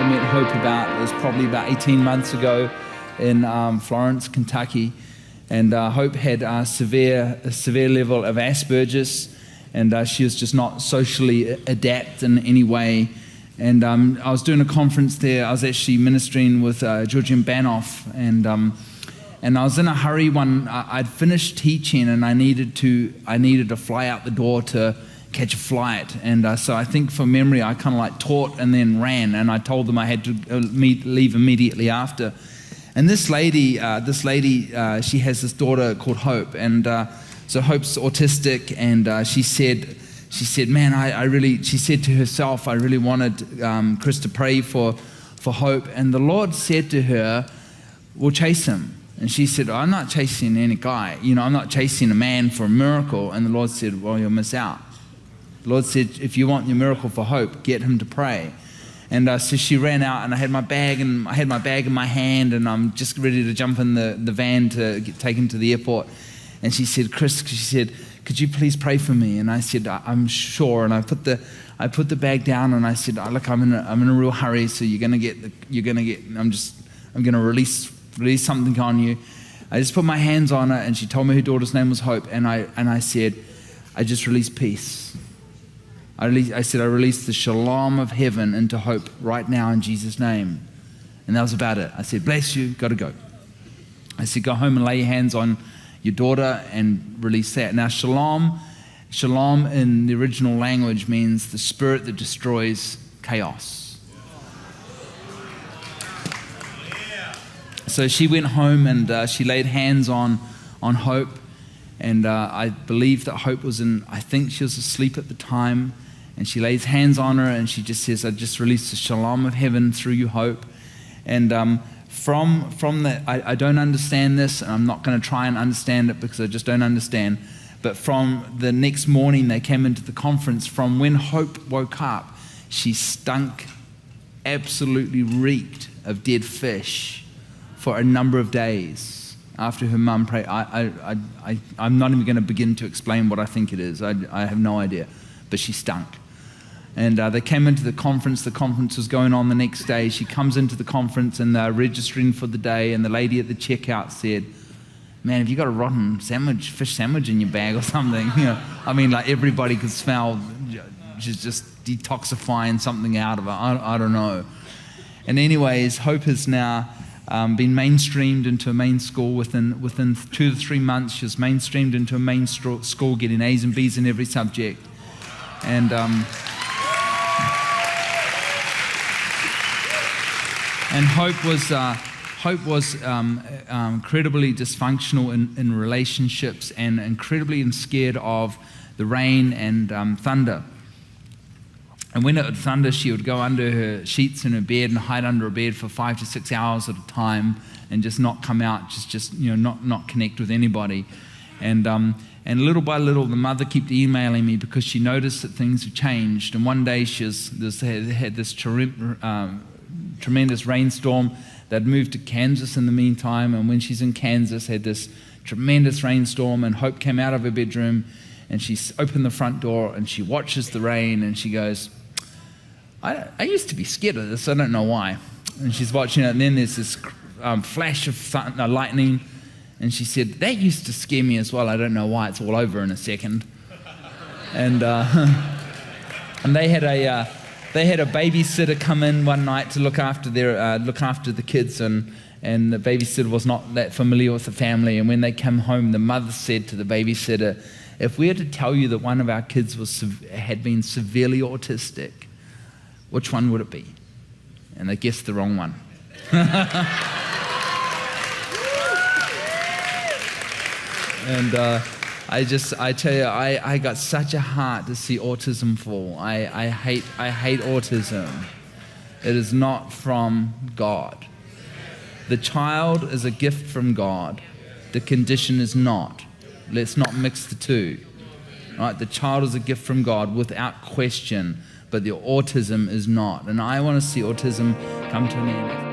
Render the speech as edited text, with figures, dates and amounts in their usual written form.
met Hope it was probably about 18 months ago in Florence, Kentucky. And Hope had a severe level of Asperger's, and she was just not socially adept in any way. And I was doing a conference there. I was actually ministering with Georgian Banoff, and I was in a hurry. I'd finished teaching, and I needed to fly out the door to catch a flight. And so I think from memory, I kind of like taught and then ran, and I told them I had to leave immediately after. And this lady, she has this daughter called Hope, and so Hope's autistic, and she said, man, she said to herself, I really wanted Chris to pray for Hope. And the Lord said to her, we'll chase him. And she said, I'm not chasing any guy. I'm not chasing a man for a miracle. And the Lord said, well, you'll miss out. The Lord said, if you want your miracle for Hope, get him to pray. And so she ran out, and I had my bag in my hand, and I'm just ready to jump in the van to take him to the airport. And she said, Chris, could you please pray for me? And I said, I'm sure. And I put the bag down, and I said, look, I'm in a real hurry, so I'm gonna release something on you. I just put my hands on her, and she told me her daughter's name was Hope, and I said, I just released peace. I released the shalom of heaven into Hope right now in Jesus' name. And that was about it. I said, bless you, got to go. I said, go home and lay your hands on your daughter and release that. Now, shalom in the original language means the spirit that destroys chaos. So she went home, and she laid hands on Hope. And I believe that Hope I think she was asleep at the time. And she lays hands on her, and she just says, I just released the shalom of heaven through you, Hope. And from that, I don't understand this, and I'm not going to try and understand it because I just don't understand. But from the next morning they came into the conference, from when Hope woke up, she stunk, absolutely reeked of dead fish for a number of days after her mum prayed. I'm not even going to begin to explain what I think it is. I have no idea. But she stunk. And they came into the conference. The conference was going on the next day. She comes into the conference, and they're registering for the day. And the lady at the checkout said, man, have you got a rotten fish sandwich in your bag or something? Like everybody could smell she's just detoxifying something out of her. I don't know. And anyways, Hope has now been mainstreamed into a main school within 2 to 3 months. She was mainstreamed into a main school, getting A's and B's in every subject. And Hope was incredibly dysfunctional in relationships, and incredibly scared of the rain and thunder. And when it would thunder, she would go under her sheets in her bed and hide under her bed for 5 to 6 hours at a time, and just not come out, not connect with anybody. And little by little, the mother kept emailing me because she noticed that things had changed. And one day she had this tremendous rainstorm. They'd moved to Kansas in the meantime, and when she's in Kansas, had this tremendous rainstorm, and Hope came out of her bedroom, and she opened the front door, and she watches the rain, and she goes, I used to be scared of this, I don't know why. And she's watching it, and then there's this flash of lightning, and she said, that used to scare me as well, I don't know why, it's all over in a second. And and they had a babysitter come in one night to look after the kids, and the babysitter was not that familiar with the family. And when they came home, the mother said to the babysitter, if we were to tell you that one of our kids had been severely autistic, which one would it be? And they guessed the wrong one. And I tell you, I got such a heart to see autism fall. I hate autism. It is not from God. The child is a gift from God. The condition is not. Let's not mix the two. Right? The child is a gift from God without question, but the autism is not. And I want to see autism come to an end.